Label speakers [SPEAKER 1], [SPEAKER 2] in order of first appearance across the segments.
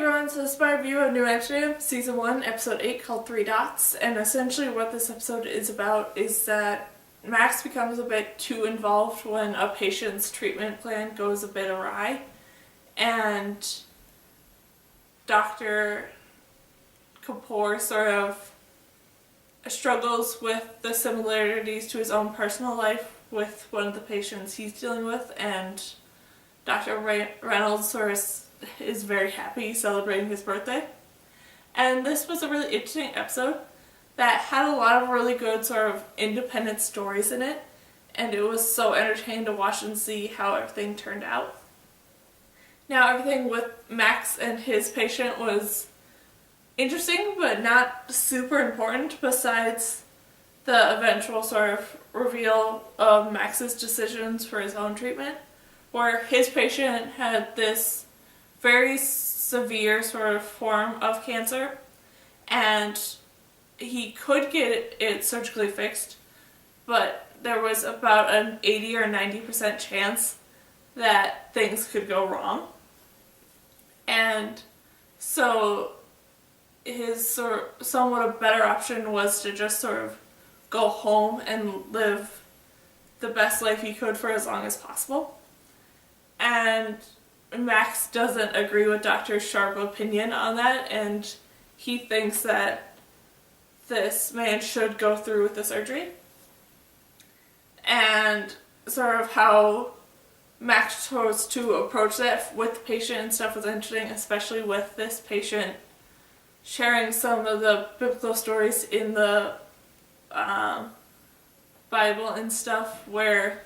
[SPEAKER 1] everyone, so this is my review of New Amsterdam, Season 1, Episode 8, called Three Dots, and essentially what this episode is about is that Max becomes a bit too involved when a patient's treatment plan goes a bit awry, and Dr. Kapoor sort of struggles with the similarities to his own personal life with one of the patients he's dealing with, and Dr. Reynolds sort of is very happy celebrating his birthday. And this was a really interesting episode that had a lot of really good sort of independent stories in it, and it was so entertaining to watch and see how everything turned out. Now, everything with Max and his patient was interesting but not super important, besides the eventual sort of reveal of Max's decisions for his own treatment, where his patient had this very severe sort of form of cancer, and he could get it surgically fixed, but there was about an 80 or 90% chance that things could go wrong. And so his sort of somewhat a better option was to just sort of go home and live the best life he could for as long as possible. And Max doesn't agree with Dr. Sharp's opinion on that, and he thinks that this man should go through with the surgery. And sort of how Max chose to approach that with the patient and stuff was interesting, especially with this patient sharing some of the biblical stories in the Bible and stuff, where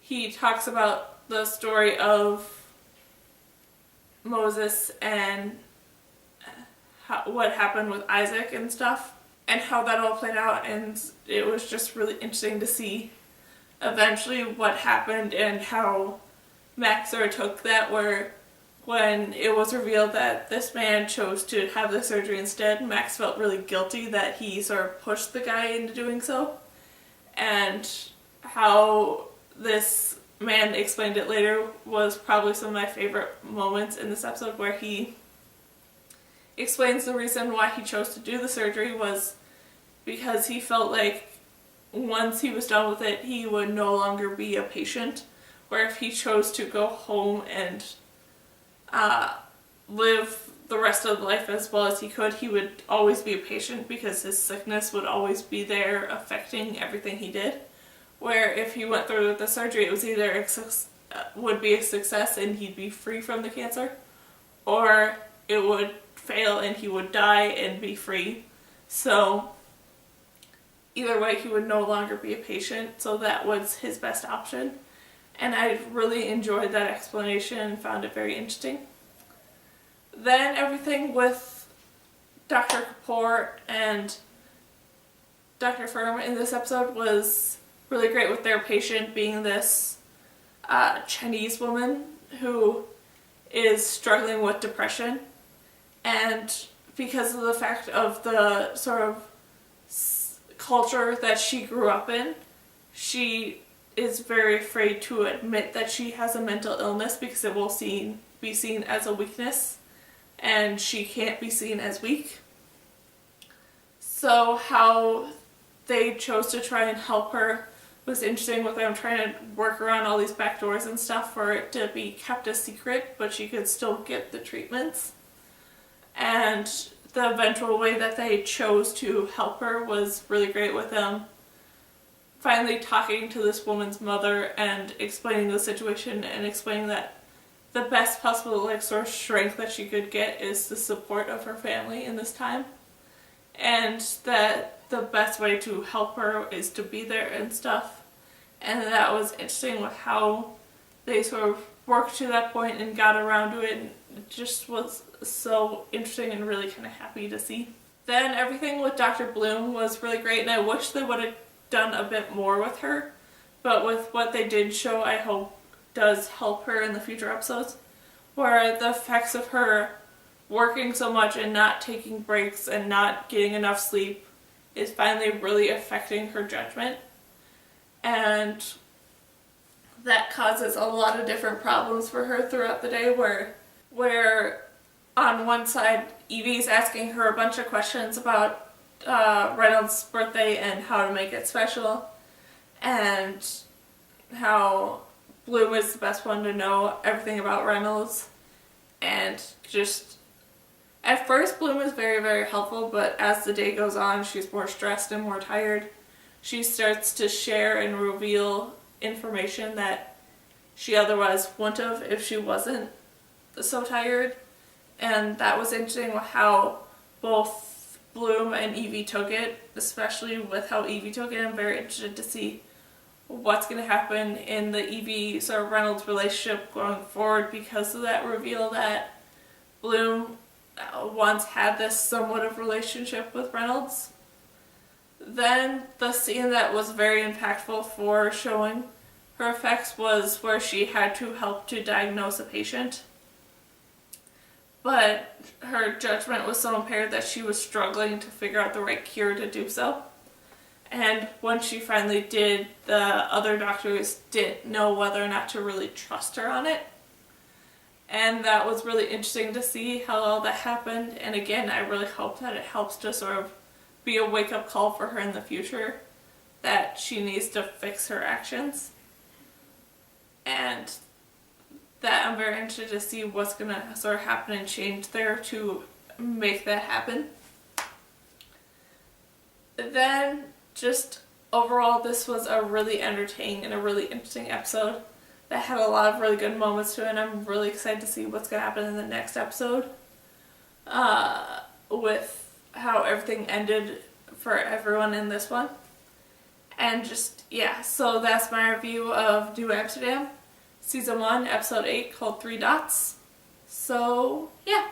[SPEAKER 1] he talks about the story of Moses and what happened with Isaac and stuff, and how that all played out, and it was just really interesting to see eventually what happened and how Max sort of took that, where when it was revealed that this man chose to have the surgery instead, Max felt really guilty that he sort of pushed the guy into doing so, and how this man explained it later was probably some of my favorite moments in this episode, where he explains the reason why he chose to do the surgery was because he felt like once he was done with it, he would no longer be a patient, where if he chose to go home and live the rest of life as well as he could, he would always be a patient because his sickness would always be there affecting everything he did. Where if he went through with the surgery, it was either would be a success and he'd be free from the cancer, or it would fail and he would die and be free. So either way, he would no longer be a patient, so that was his best option. And I really enjoyed that explanation and found it very interesting. Then everything with Dr. Kapoor and Dr. Firm in this episode was really great, with their patient being this Chinese woman who is struggling with depression, and because of the fact of the sort of culture that she grew up in, she is very afraid to admit that she has a mental illness because it will be seen as a weakness, and she can't be seen as weak. So how they chose to try and help her was interesting, with them trying to work around all these back doors and stuff for it to be kept a secret, but she could still get the treatments. And the eventual way that they chose to help her was really great, with them finally talking to this woman's mother and explaining the situation and explaining that the best possible sort of strength that she could get is the support of her family in this time, and that the best way to help her is to be there and stuff. And that was interesting with how they sort of worked to that point and got around to it, and it just was so interesting and really kind of happy to see. Then everything with Dr. Bloom was really great, and I wish they would have done a bit more with her, but with what they did show, I hope does help her in the future episodes, where the effects of her working so much and not taking breaks and not getting enough sleep is finally really affecting her judgment, and that causes a lot of different problems for her throughout the day, where one side, Evie's asking her a bunch of questions about Reynolds' birthday and how to make it special, and how Bloom is the best one to know everything about Reynolds. And just, at first Bloom is very, very helpful, but as the day goes on, she's more stressed and more tired. She starts to share and reveal information that she otherwise wouldn't have if she wasn't so tired. And that was interesting how both Bloom and Evie took it, especially with how Evie took it. I'm very interested to see what's going to happen in the Evie sort of Reynolds relationship going forward because of that reveal that Bloom once had this somewhat of relationship with Reynolds. Then the scene that was very impactful for showing her effects was where she had to help to diagnose a patient. But her judgment was so impaired that she was struggling to figure out the right cure to do so. And when she finally did, the other doctors didn't know whether or not to really trust her on it. And that was really interesting to see how all that happened. And again, I really hope that it helps to sort of be a wake-up call for her in the future that she needs to fix her actions. And that I'm very interested to see what's going to sort of happen and change there to make that happen. Then, just overall, this was a really entertaining and a really interesting episode that had a lot of really good moments to it, and I'm really excited to see what's going to happen in the next episode with how everything ended for everyone in this one. And just, yeah, so that's my review of New Amsterdam, Season 1, Episode 8, called 3 Dots. So, yeah.